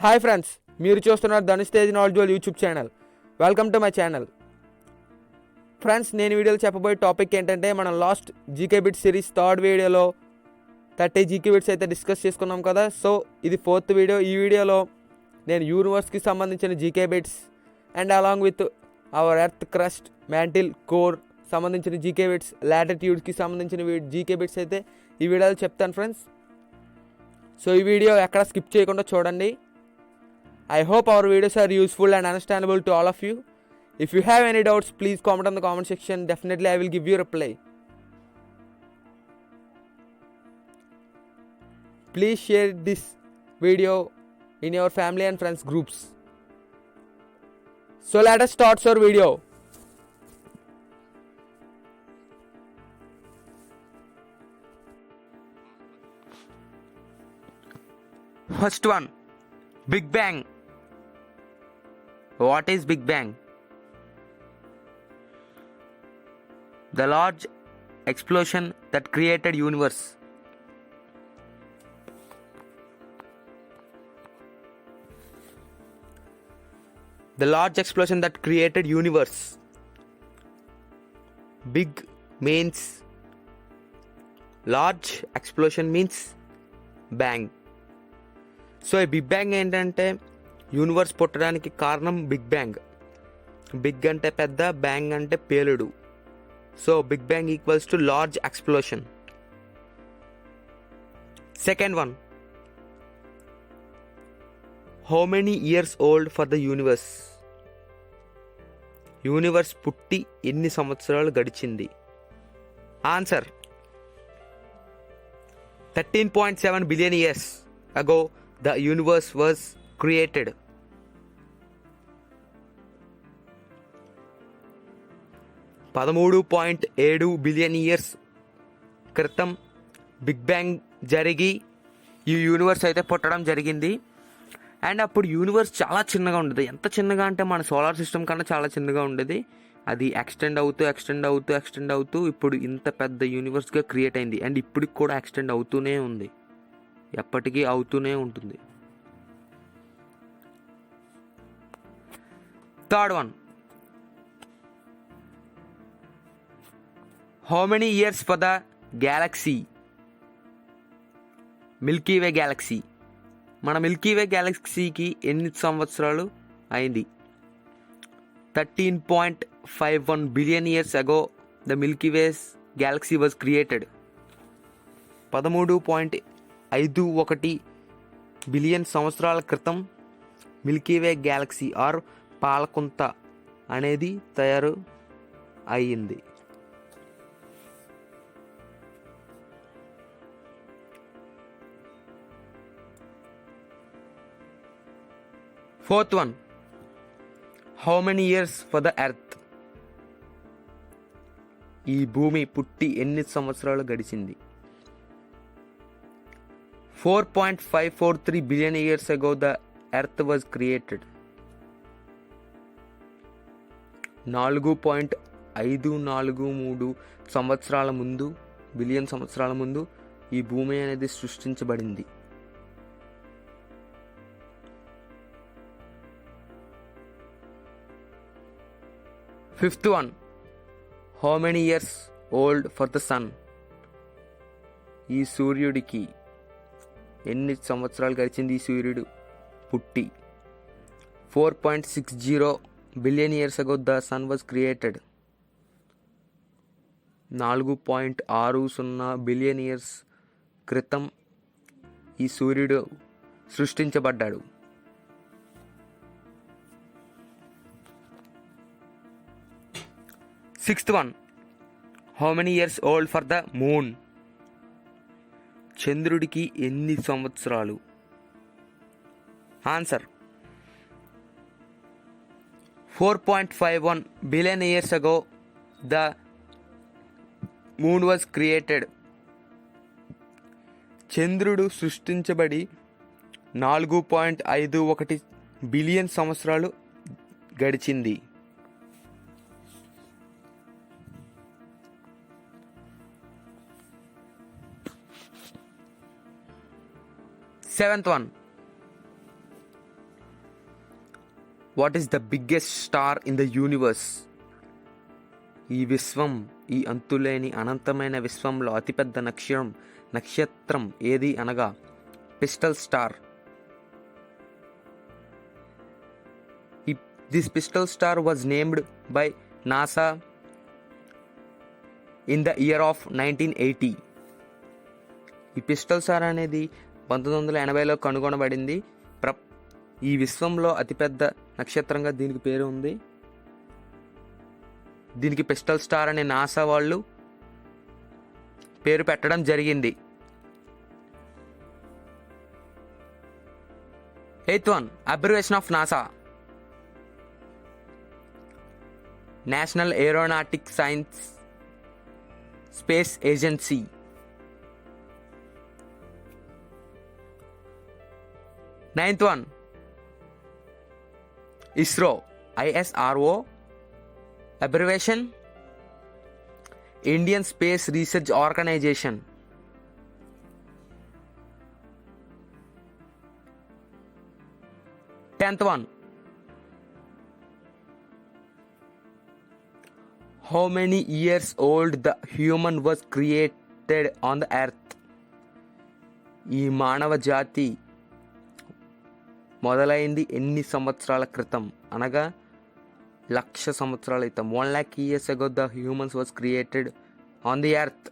Hi friends, మీరు చూస్తున్నారు Dhanush Tej knowledge YouTube channel. Welcome to my channel. Friends, నేను వీడియోలో చెప్పబోయే టాపిక్ ఏంటంటే, మనం last GK bits series third వీడియోలో 30 జీకే బిట్స్ అయితే డిస్కస్ చేసుకున్నాం కదా. సో ఇది ఫోర్త్ వీడియో. ఈ వీడియోలో నేను యూనివర్స్కి సంబంధించిన GK bits and along with our earth crust, mantle, core సంబంధించిన జీకే బిట్స్, లాటిట్యూడ్కి సంబంధించిన జీకే బిట్స్ అయితే ఈ వీడియోలో చెప్తాను ఫ్రెండ్స్. సో ఈ వీడియో ఎక్కడ స్కిప్ చేయకుండా చూడండి. I hope our videos are useful and understandable to all of you. If you have any doubts, please comment on the comment section. Definitely I will give you a reply. Please share this video in your family and friends groups. So let us start our video. First one, Big Bang. What is Big Bang? The large explosion that created universe. The large explosion that created universe. Big means large, explosion means bang. So ఈ big bang ఏంటంటే universe పుట్టడానికి కారణం big bang. Big అంటే పెద్ద, bang అంటే పేలుడు. So big bang equals to large explosion. Second one, how many years old for the universe? Universe పుట్టి ఎన్ని సంవత్సరాలు గడిచింది? Answer 13.7 billion years ago the universe was created. $13.7 billion years క్రితం big bang జరిగి ఈ యూనివర్స్ అయితే పుట్టడం జరిగింది. అండ్ అప్పుడు యూనివర్స్ చాలా చిన్నగా ఉండేది. ఎంత చిన్నగా అంటే మన సోలార్ సిస్టమ్ కన్నా చాలా చిన్నగా ఉండేది. అది ఎక్స్టెండ్ అవుతూ ఇప్పుడు ఇంత పెద్ద యూనివర్స్గా క్రియేట్ అయింది. అండ్ ఇప్పటికి కూడా ఎక్స్టెండ్ అవుతూనే ఉంది, ఎప్పటికీ అవుతూనే ఉంటుంది. Third one, how many years for the Galaxy? Milky way Galaxy. మన మిల్కీ వే గ్యాలక్సీకి ఎన్ని సంవత్సరాలు అయింది? 13.51 billion years ago the Milky ways Galaxy was created. 13.51 billion సంవత్సరాల క్రితం మిల్కీవే గ్యాలక్సీ ఆర్ పాలకుంత అనేది తయారు అయ్యింది. Fourth one, how many years for the earth? ఈ భూమి పుట్టి ఎన్ని సంవత్సరాలు గడిచింది? 4.543 billion years ago the earth was created. 4.543 సంవత్సరాల ముందు, బిలియన్ సంవత్సరాల ముందు ఈ భూమి అనేది సృష్టించబడింది. Fifth one, how many years old for the sun? ఈ సూర్యుడికి ఎన్ని సంవత్సరాలు గడిచింది ఈ సూర్యుడు పుట్టి? 4.60 billion years ago the sun was created. 4.60 billion years క్రితం ఈ సూర్యుడు సృష్టించబడ్డాడు. Sixth one, how many years old for the moon? చంద్రుడికి ఎన్ని సంవత్సరాలు? Answer 4.51 billion years ago the moon was created. చంద్రుడు సృష్టించబడి 4.51 బిలియన్ సంవత్సరాలు గడిచింది. Seventh one, what is the biggest star in the universe? ఈ విశ్వం, ఈ అంతులేని అనంతమైన విశ్వంలో అతిపెద్ద నక్షత్రం ఏది అనగా pistol star. This pistol star was named by NASA in the year of 1980. ఈ పిస్టల్ స్టార్ అనేది 1980లో కనుగొనబడింది. ఈ విశ్వంలో అతిపెద్ద నక్షత్రంగా దీనికి పేరు ఉంది. దీనికి పిస్టల్ స్టార్ అనే నాసా వాళ్ళు పేరు పెట్టడం జరిగింది. 8th one, abbreviation of NASA. National aeronautic science space agency. Ninth one, ISRO, ISRO, abbreviation Indian Space Research Organization. 10th one, how many years old the human was created on the earth? ఈ మానవ జాతి మొదలైంది ఎన్ని సంవత్సరాల క్రితం అనగా 1,00,000 సంవత్సరాల క్రితం. 1,00,000 years ago the humans was created on the earth.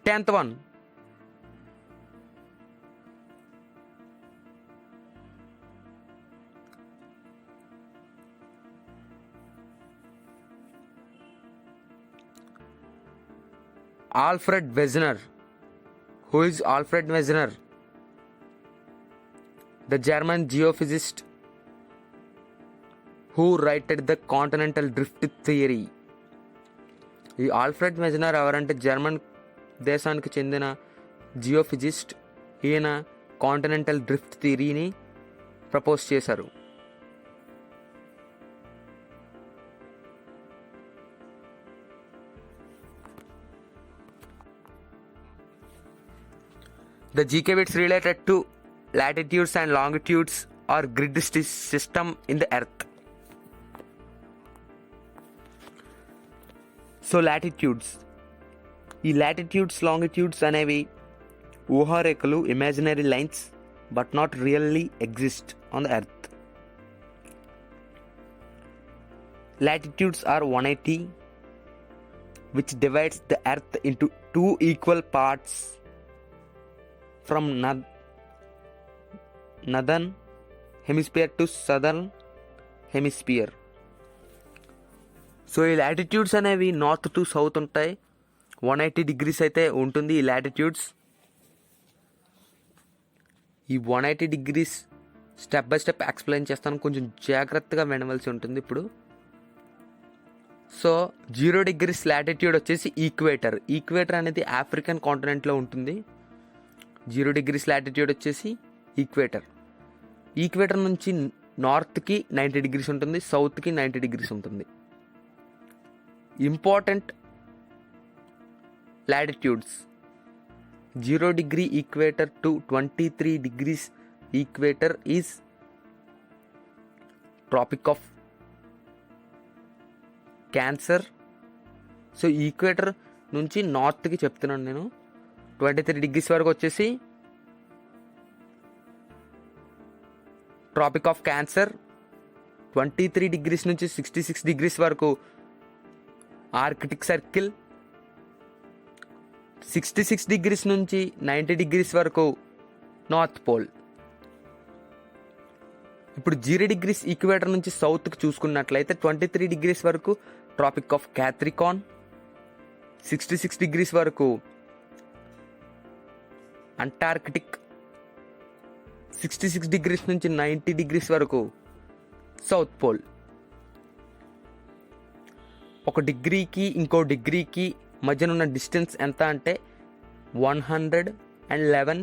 Tenth one, Alfred Wegener. Who is Alfred Wegener? The German geophysicist who wrote the continental drift theory. ఈ ఆల్ఫ్రెడ్ వెజనర్ ఎవరంటే జర్మన్ దేశానికి చెందిన జియోఫిజిస్ట్. ఈయన కాంటినెంటల్ డ్రిఫ్ట్ థియరీని ప్రపోజ్ చేశారు. The GK bits related to latitudes and longitudes or grid system in the earth. So latitudes. ఈ latitudes, longitudes అనేవి ఊహారేఖలు, imaginary lines but not really exist on the earth. Latitudes are 180, which divides the earth into 2 equal parts from northern hemisphere to southern hemisphere. So ఈ latitudes అనేవి north to south ఉంటాయి. 180 degrees అయితే ఉంటుంది ఈ latitudes. ఈ 180 degrees step by step explain చేస్తాను, కొంచెం జాగ్రత్తగా వినవలసి ఉంటుంది ఇప్పుడు. సో 0 degrees లాటిట్యూడ్ వచ్చేసి ఈక్వేటర్. ఈక్వేటర్ అనేది ఆఫ్రికన్ కాంటినెంట్లో ఉంటుంది. 0 degrees లాటిట్యూడ్ వచ్చేసి ఈక్వేటర్. ఈక్వేటర్ నుంచి నార్త్కి 90 degrees ఉంటుంది, సౌత్కి 90 degrees ఉంటుంది. Important latitudes: 0 degree equator to 23 degrees equator is tropic of cancer. So equator నుంచి నార్త్కి చెప్తున్నాను నేను. 23 degrees వరకు వచ్చేసి ట్రాపిక్ ఆఫ్ క్యాన్సర్. 23 degrees నుంచి 66 degrees వరకు ఆర్కిటిక్ సర్కిల్. 66 degrees నుంచి 90 degrees వరకు నార్త్ పోల్. ఇప్పుడు 0 degrees ఈక్వేటర్ నుంచి సౌత్కి చూసుకున్నట్లయితే 23 degrees వరకు ట్రాపిక్ ఆఫ్ క్యాప్రికాన్. 66 degrees వరకు అంటార్కిటిక్. 66 degrees నుంచి 90 degrees వరకు సౌత్ పోల్. ఒక డిగ్రీకి ఇంకో డిగ్రీకి మధ్యన ఉన్న డిస్టెన్స్ ఎంత అంటే 111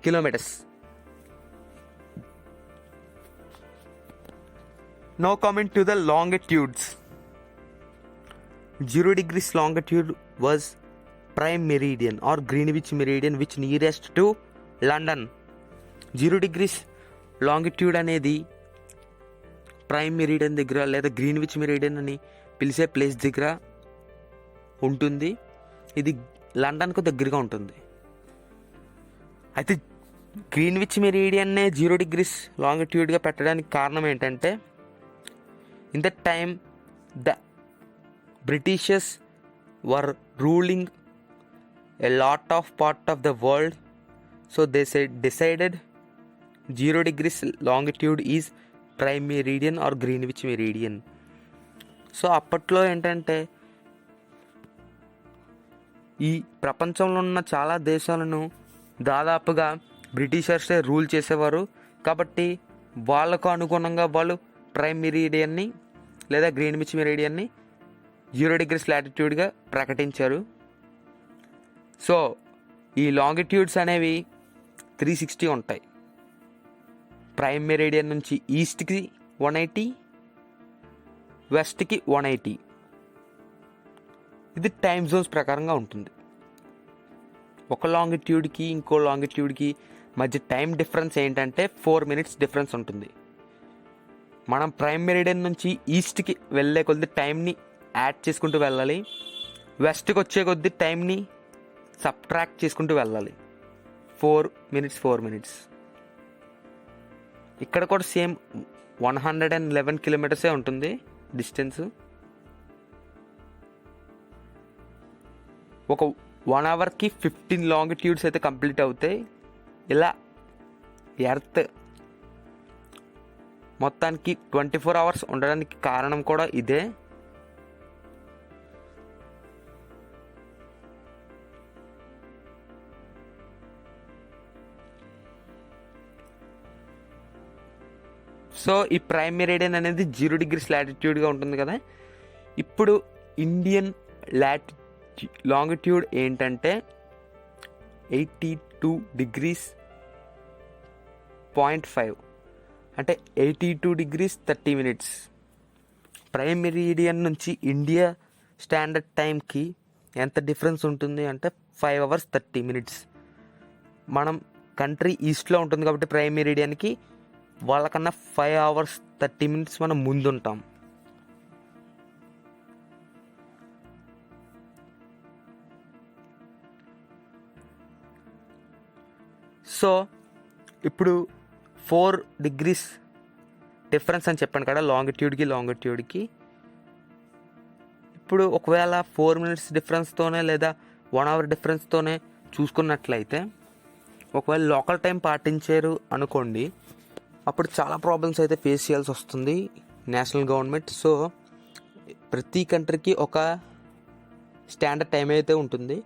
kilometers. Now coming to the longitudes. 0 degrees longitude was prime meridian or Greenwich meridian which nearest to London. 0 degrees longitude అనేది ప్రైమ్ మెరిడియన్ దగ్గర లేదా గ్రీన్విచ్ మెరిడియన్ అని పిలిచే ప్లేస్ దగ్గర ఉంటుంది. ఇది లండన్కు దగ్గరగా ఉంటుంది. అయితే గ్రీన్విచ్ మెరిడియన్నే 0 degrees లాంగిట్యూడ్గా పెట్టడానికి కారణం ఏంటంటే in that time the britishers were ruling a lot of part of the world. So they decided 0 degrees longitude is prime meridian or Greenwich meridian. So అప్పట్లో ఏంటంటే ఈ ప్రపంచంలో ఉన్న చాలా దేశాలను దాదాపుగా బ్రిటిషర్సే రూల్ చేసేవారు. కాబట్టి వాళ్ళకు అనుగుణంగా వాళ్ళు ప్రైమ్ మెరిడియన్ని లేదా గ్రీన్విచ్ మెరిడియన్ని 0 degrees లాటిట్యూడ్గా ప్రకటించారు. సో ఈ లాంగిట్యూడ్స్ అనేవి 360 ఉంటాయి. ప్రైమ్ మెరిడియన్ నుంచి ఈస్ట్కి 180, వెస్ట్కి 180. ఇది టైమ్ జోన్స్ ప్రకారంగా ఉంటుంది. ఒక లాంగిట్యూడ్కి ఇంకో లాంగిట్యూడ్కి మధ్య టైం డిఫరెన్స్ ఏంటంటే 4 minutes డిఫరెన్స్ ఉంటుంది. మనం ప్రైమ్ మెరిడియన్ నుంచి ఈస్ట్కి వెళ్ళే కొద్ది టైంని యాడ్ చేసుకుంటూ వెళ్ళాలి, వెస్ట్కి వచ్చే కొద్ది టైంని సబ్ట్రాక్ట్ చేసుకుంటూ వెళ్ళాలి. 4 minutes. ఇక్కడ కూడా సేమ్ 111 kilometers ఉంటుంది డిస్టెన్స్. ఒక 1 hourకి 15 లాంగిట్యూడ్స్ అయితే కంప్లీట్ అవుతాయి. ఇలా ఎర్త్ మొత్తానికి 24 hours ఉండడానికి కారణం కూడా ఇదే. సో ఈ ప్రైమ్ మెరిడియన్ అనేది 0 degrees లాటిట్యూడ్గా ఉంటుంది కదా. ఇప్పుడు ఇండియన్ లాంగిట్యూడ్ ఏంటంటే 82 degrees 0.5 అంటే 82 degrees 30 minutes. ప్రైమ్ మెరిడియన్ నుంచి ఇండియా స్టాండర్డ్ టైంకి ఎంత డిఫరెన్స్ ఉంటుంది అంటే 5 hours 30 minutes. మనం కంట్రీ ఈస్ట్లో ఉంటుంది కాబట్టి ప్రైమ్ మెరిడియన్కి వాళ్ళకన్నా 5 hours 30 minutes మనం ముందుంటాం. సో ఇప్పుడు 4 degrees డిఫరెన్స్ అని చెప్పాను కదా లాంగిట్యూడ్కి. ఇప్పుడు ఒకవేళ 4 minutes డిఫరెన్స్తోనే లేదా 1 hour డిఫరెన్స్తోనే చూసుకున్నట్లయితే ఒకవేళ లోకల్ టైం పాటించారు అనుకోండి, అప్పుడు చాలా ప్రాబ్లమ్స్ అయితే ఫేస్ చేయాల్సి వస్తుంది నేషనల్ గవర్నమెంట్. సో ప్రతి కంట్రీకి ఒక స్టాండర్డ్ టైం అయితే ఉంటుంది.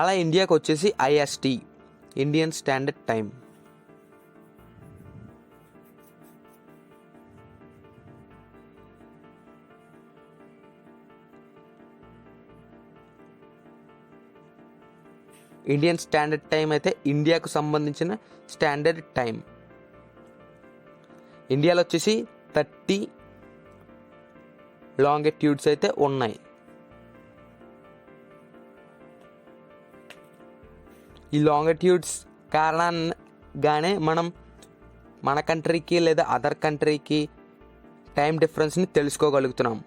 అలా ఇండియాకి వచ్చేసి IST, Indian standard time. Indian standard time అయితే ఇండియాకు సంబంధించిన స్టాండర్డ్ టైం. ఇండియాలో వచ్చేసి 30 లాంగిట్యూడ్స్ అయితే ఉన్నాయి. ఈ లాంగిట్యూడ్స్ కారణంగానే మనం మన కంట్రీకి లేదా అదర్ కంట్రీకి టైం డిఫరెన్స్ని తెలుసుకోగలుగుతున్నాం.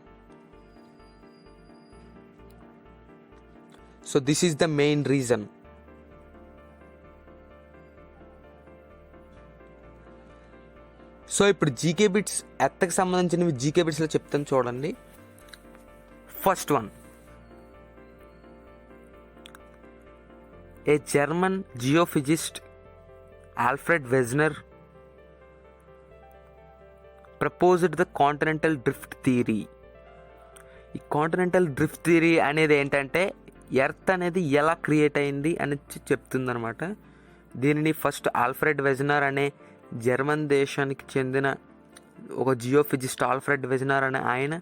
So this is the main reason. So ఇప్పుడు జీకే బిట్స్ ఎర్త్కి సంబంధించినవి జీకే బిట్స్లో చెప్తాను చూడండి. First one, a German geophysicist Alfred Wegener proposed the continental drift theory. ఈ కాంటినెంటల్ డ్రిఫ్ట్ థియరీ అనేది ఏంటంటే ఎర్త్ అనేది ఎలా క్రియేట్ అయింది అని చెప్తుందనమాట. దీనిని ఫస్ట్ ఆల్ఫ్రెడ్ వెజ్నర్ అనే జర్మన్ దేశానికి చెందిన ఒక జియోఫిజిస్ట్ ఆల్ఫ్రెడ్ వెజ్నర్ అనే ఆయన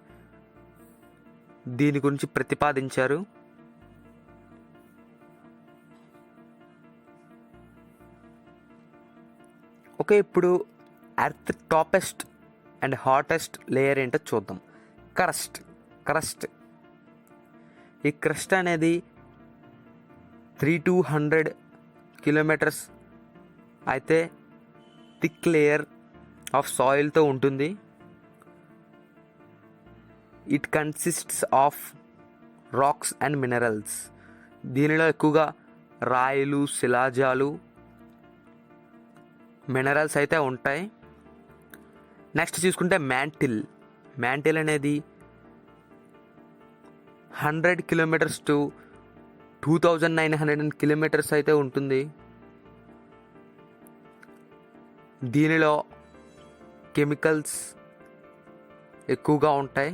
దీని గురించి ప్రతిపాదించారు. ఓకే, ఇప్పుడు earth toppest and hottest layer ఏంటో చూద్దాం. క్రస్ట్ ఈ క్రస్ట్ అనేది 300 కిలోమీటర్స్ అయితే థిక్ లేయర్ ఆఫ్ సాయిల్తో ఉంటుంది. It consists of rocks and minerals. దీనిలో ఎక్కువగా రాయిలు, శిలాజాలు, మినరల్స్ అయితే ఉంటాయి. నెక్స్ట్ చూసుకుంటే మ్యాంటిల్ అనేది 100 కిలోమీటర్స్ టు 2900 కిలోమీటర్స్ అయితే ఉంటుంది. దీనిలో కెమికల్స్ ఎక్కువగా ఉంటాయి.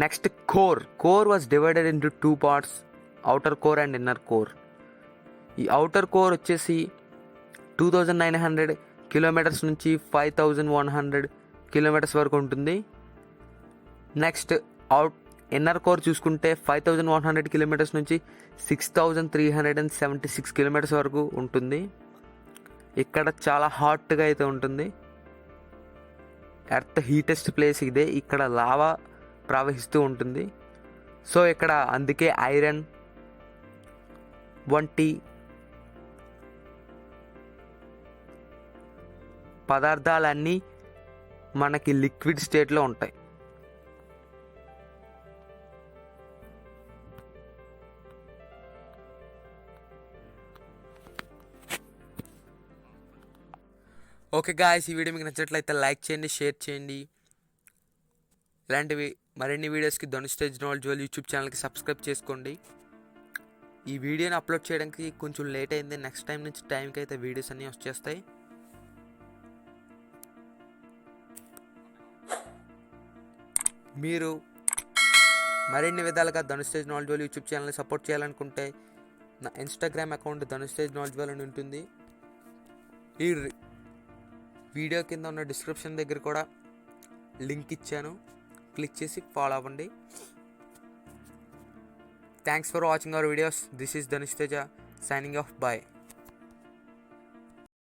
Next core was divided into 2 parts, outer core and inner core. ఈ అవుటర్ కోర్ వచ్చేసి 2900 కిలోమీటర్స్ నుంచి 5100 కిలోమీటర్స్ వరకు ఉంటుంది. నెక్స్ట్ ఇన్నర్ కోర్ చూసుకుంటే 5100 కిలోమీటర్స్ నుంచి 6376 కిలోమీటర్స్ వరకు ఉంటుంది. ఇక్కడ చాలా హాట్గా అయితే ఉంటుంది. ఎర్త్ హీటెస్ట్ ప్లేస్ ఇదే. ఇక్కడ లావా ప్రవహిస్తూ ఉంటుంది. సో ఇక్కడ అందుకే ఐరన్ వంటి పదార్థాలన్నీ మనకి లిక్విడ్ స్టేట్లో ఉంటాయి. ఓకే గాయ్స్, ఈ వీడియో మీకు నచ్చినట్లయితే లైక్ చేయండి, షేర్ చేయండి. ఇలాంటివి మరిన్ని వీడియోస్కి Dhanush Tej knowledge world YouTube ఛానల్కి సబ్స్క్రైబ్ చేసుకోండి. ఈ వీడియోని అప్లోడ్ చేయడానికి కొంచెం లేట్ అయింది. నెక్స్ట్ టైం నుంచి టైంకి అయితే వీడియోస్ అన్నీ వచ్చేస్తాయి. మీరు మరిన్ని విధాలుగా Dhanush Tej knowledge world YouTube ఛానల్ని సపోర్ట్ చేయాలనుకుంటే నా Instagram account Dhanush Tej knowledge world అని ఉంటుంది. ఈ వీడియో కింద ఉన్న డిస్క్రిప్షన్ దగ్గర కూడా లింక్ ఇచ్చాను, క్లిక్ చేసి ఫాలో అవ్వండి. Thanks for watching our videos. This is Dhanush Teja signing off. Bye.